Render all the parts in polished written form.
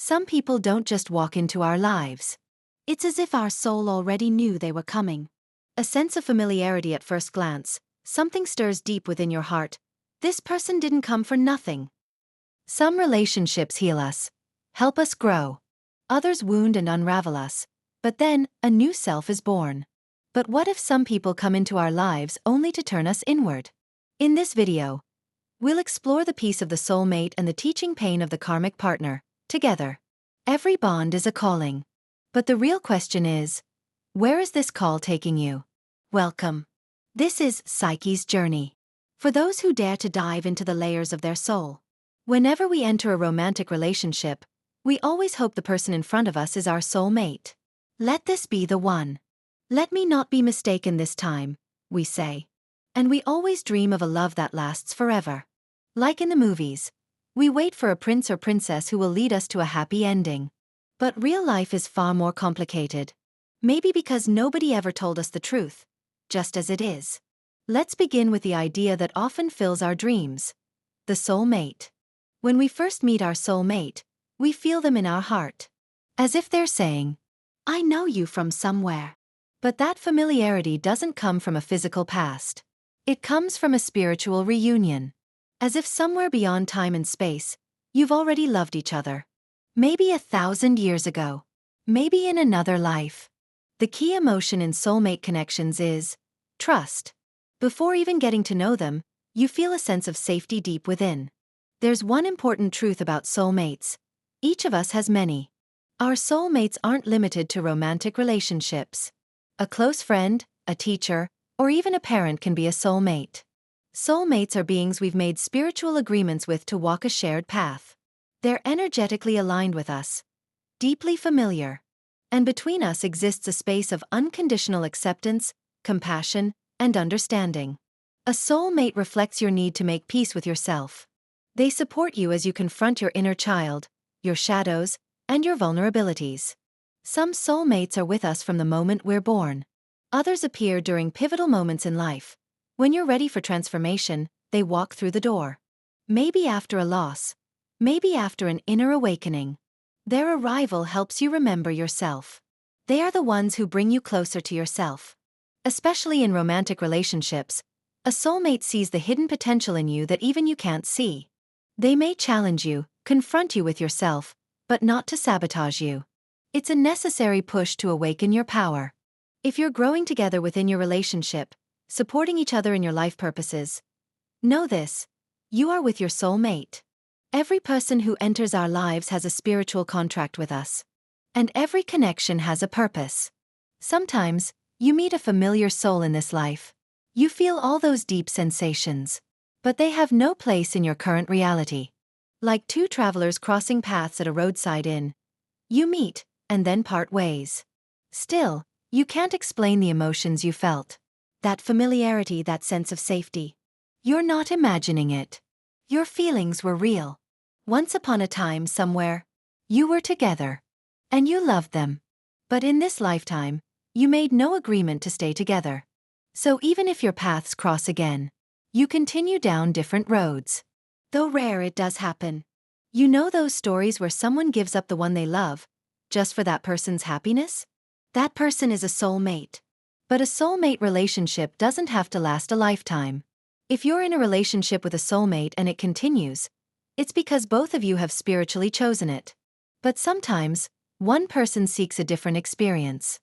Some people don't just walk into our lives. It's as if our soul already knew they were coming. A sense of familiarity at first glance, something stirs deep within your heart. This person didn't come for nothing. Some relationships heal us, help us grow. Others wound and unravel us. But then, a new self is born. But what if some people come into our lives only to turn us inward? In this video, we'll explore the peace of the soulmate and the teaching pain of the karmic partner, together. Every bond is a calling. But the real question is, where is this call taking you? Welcome. This is Psyche's journey. For those who dare to dive into the layers of their soul. Whenever we enter a romantic relationship, we always hope the person in front of us is our soulmate. Let this be the one. Let me not be mistaken this time, we say. And we always dream of a love that lasts forever. Like in the movies, we wait for a prince or princess who will lead us to a happy ending. But real life is far more complicated. Maybe because nobody ever told us the truth, just as it is. Let's begin with the idea that often fills our dreams. The soulmate. When we first meet our soulmate, we feel them in our heart. As if they're saying, I know you from somewhere. But that familiarity doesn't come from a physical past. It comes from a spiritual reunion. As if somewhere beyond time and space, you've already loved each other. Maybe 1,000 years ago. Maybe in another life. The key emotion in soulmate connections is trust. Before even getting to know them, you feel a sense of safety deep within. There's one important truth about soulmates. Each of us has many. Our soulmates aren't limited to romantic relationships. A close friend, a teacher, or even a parent can be a soulmate. Soulmates are beings we've made spiritual agreements with to walk a shared path. They're energetically aligned with us, deeply familiar. And between us exists a space of unconditional acceptance, compassion, and understanding. A soulmate reflects your need to make peace with yourself. They support you as you confront your inner child, your shadows, and your vulnerabilities. Some soulmates are with us from the moment we're born. Others appear during pivotal moments in life. When you're ready for transformation, they walk through the door. Maybe after a loss. Maybe after an inner awakening. Their arrival helps you remember yourself. They are the ones who bring you closer to yourself. Especially in romantic relationships, a soulmate sees the hidden potential in you that even you can't see. They may challenge you, confront you with yourself, but not to sabotage you. It's a necessary push to awaken your power. If you're growing together within your relationship, supporting each other in your life purposes, know this: you are with your soulmate. Every person who enters our lives has a spiritual contract with us. And every connection has a purpose. Sometimes, you meet a familiar soul in this life. You feel all those deep sensations. But they have no place in your current reality. Like two travelers crossing paths at a roadside inn. You meet, and then part ways. Still, you can't explain the emotions you felt. That familiarity, that sense of safety. You're not imagining it. Your feelings were real. Once upon a time somewhere, you were together. And you loved them. But in this lifetime, you made no agreement to stay together. So even if your paths cross again, you continue down different roads. Though rare, it does happen. You know those stories where someone gives up the one they love, just for that person's happiness? That person is a soulmate. But a soulmate relationship doesn't have to last a lifetime. If you're in a relationship with a soulmate and it continues, it's because both of you have spiritually chosen it. But sometimes, one person seeks a different experience.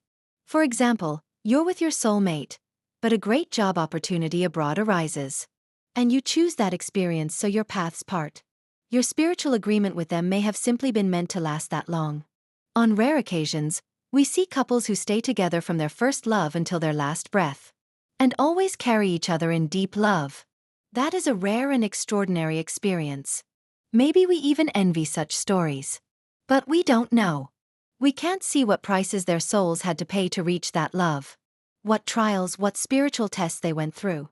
For example, you're with your soulmate, but a great job opportunity abroad arises. And you choose that experience, so your paths part. Your spiritual agreement with them may have simply been meant to last that long. On rare occasions, we see couples who stay together from their first love until their last breath. And always carry each other in deep love. That is a rare and extraordinary experience. Maybe we even envy such stories. But we don't know. We can't see what prices their souls had to pay to reach that love. What trials, what spiritual tests they went through.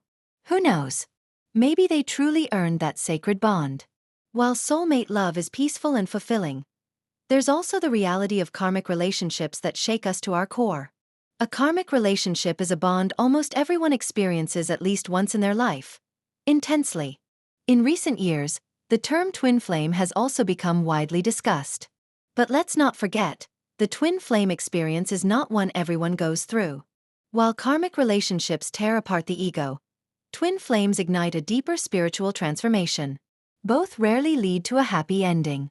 Who knows? Maybe they truly earned that sacred bond. While soulmate love is peaceful and fulfilling, there's also the reality of karmic relationships that shake us to our core. A karmic relationship is a bond almost everyone experiences at least once in their life. Intensely. In recent years, the term twin flame has also become widely discussed. But let's not forget, the twin flame experience is not one everyone goes through. While karmic relationships tear apart the ego, twin flames ignite a deeper spiritual transformation. Both rarely lead to a happy ending.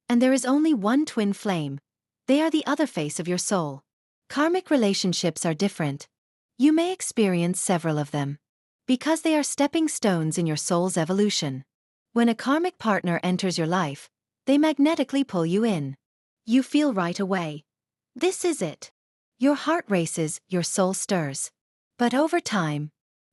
And there is only one twin flame. They are the other face of your soul. Karmic relationships are different. You may experience several of them, because they are stepping stones in your soul's evolution. When a karmic partner enters your life, they magnetically pull you in. You feel right away, this is it. Your heart races, your soul stirs. But over time,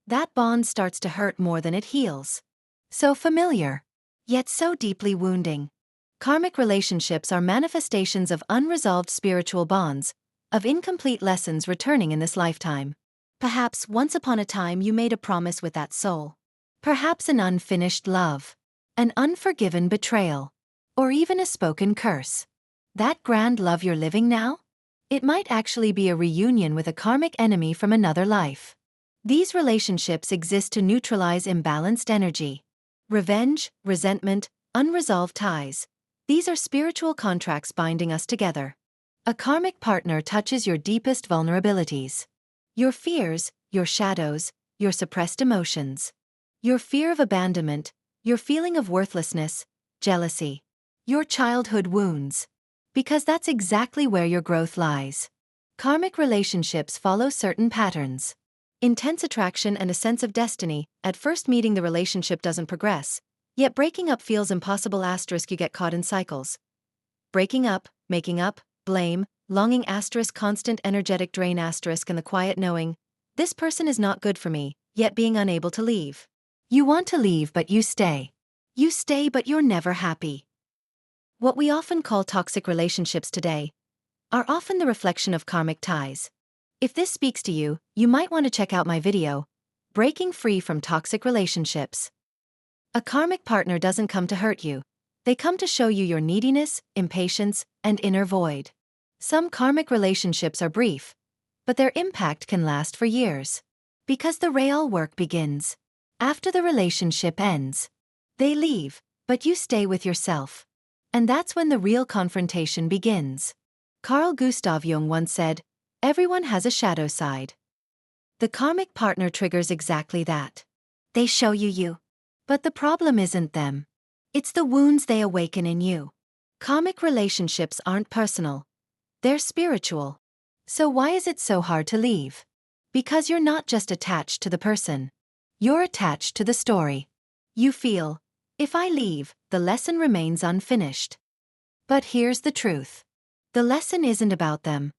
that bond starts to hurt more than it heals. So familiar, yet so deeply wounding. Karmic relationships are manifestations of unresolved spiritual bonds, of incomplete lessons returning in this lifetime. Perhaps once upon a time you made a promise with that soul. Perhaps an unfinished love, an unforgiven betrayal, or even a spoken curse. That grand love you're living now? It might actually be a reunion with a karmic enemy from another life. These relationships exist to neutralize imbalanced energy. Revenge, resentment, unresolved ties. These are spiritual contracts binding us together. A karmic partner touches your deepest vulnerabilities. Your fears, your shadows, your suppressed emotions. Your fear of abandonment, your feeling of worthlessness, jealousy. Your childhood wounds. Because that's exactly where your growth lies. Karmic relationships follow certain patterns. Intense attraction and a sense of destiny. At first meeting the relationship doesn't progress, yet breaking up feels impossible. You get caught in cycles. Breaking up, making up, blame, longing. Constant energetic drain. And the quiet knowing, this person is not good for me, yet being unable to leave. You want to leave but you stay. You stay but you're never happy. What we often call toxic relationships today are often the reflection of karmic ties. If this speaks to you, you might want to check out my video, Breaking Free from Toxic Relationships. A karmic partner doesn't come to hurt you. They come to show you your neediness, impatience, and inner void. Some karmic relationships are brief, but their impact can last for years. Because the real work begins after the relationship ends. They leave, but you stay with yourself. And that's when the real confrontation begins. Carl Gustav Jung once said, everyone has a shadow side. The karmic partner triggers exactly that. They show you you. But the problem isn't them. It's the wounds they awaken in you. Karmic relationships aren't personal. They're spiritual. So why is it so hard to leave? Because you're not just attached to the person. You're attached to the story. You feel, if I leave, the lesson remains unfinished. But here's the truth. The lesson isn't about them.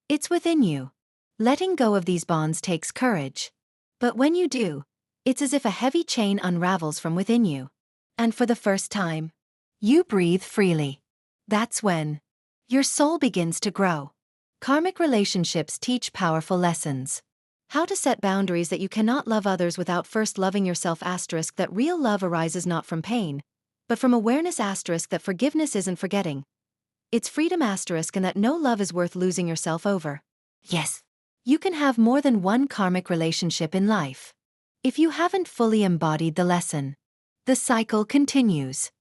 It's within you. Letting go of these bonds takes courage. But when you do, it's as if a heavy chain unravels from within you. And for the first time, you breathe freely. That's when your soul begins to grow. Karmic relationships teach powerful lessons. How to set boundaries that you cannot love others without first loving yourself. That real love arises not from pain, but from awareness. That forgiveness isn't forgetting. It's freedom. And that no love is worth losing yourself over. Yes, you can have more than one karmic relationship in life. If you haven't fully embodied the lesson, the cycle continues.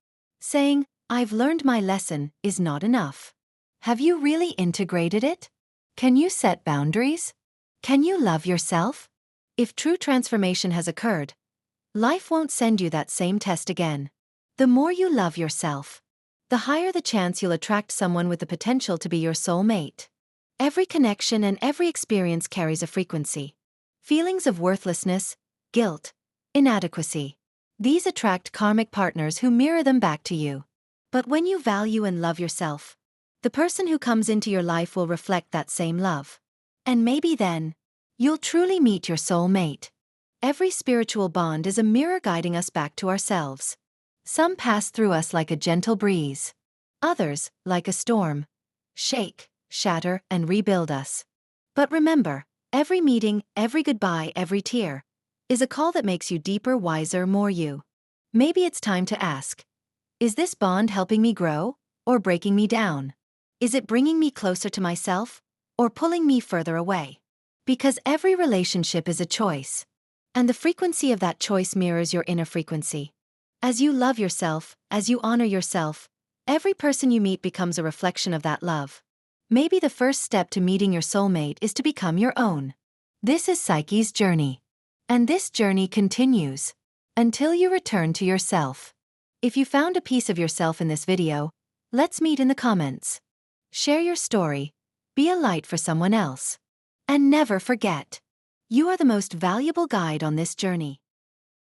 Saying, I've learned my lesson, is not enough. Have you really integrated it? Can you set boundaries? Can you love yourself? If true transformation has occurred, life won't send you that same test again. The more you love yourself, the higher the chance you'll attract someone with the potential to be your soulmate. Every connection and every experience carries a frequency. Feelings of worthlessness, guilt, inadequacy. These attract karmic partners who mirror them back to you. But when you value and love yourself, the person who comes into your life will reflect that same love. And maybe then, you'll truly meet your soulmate. Every spiritual bond is a mirror guiding us back to ourselves. Some pass through us like a gentle breeze. Others, like a storm, shake, shatter, and rebuild us. But remember, every meeting, every goodbye, every tear, is a call that makes you deeper, wiser, more you. Maybe it's time to ask, is this bond helping me grow, or breaking me down? Is it bringing me closer to myself, or pulling me further away? Because every relationship is a choice. And the frequency of that choice mirrors your inner frequency. As you love yourself, as you honor yourself, Every person you meet becomes a reflection of that love. Maybe the first step to meeting your soulmate is to become your own. This is Psyche's journey. And this journey continues until you return to yourself. If you found a piece of yourself in this video, let's meet in the comments. Share your story, be a light for someone else. And never forget, you are the most valuable guide on this journey.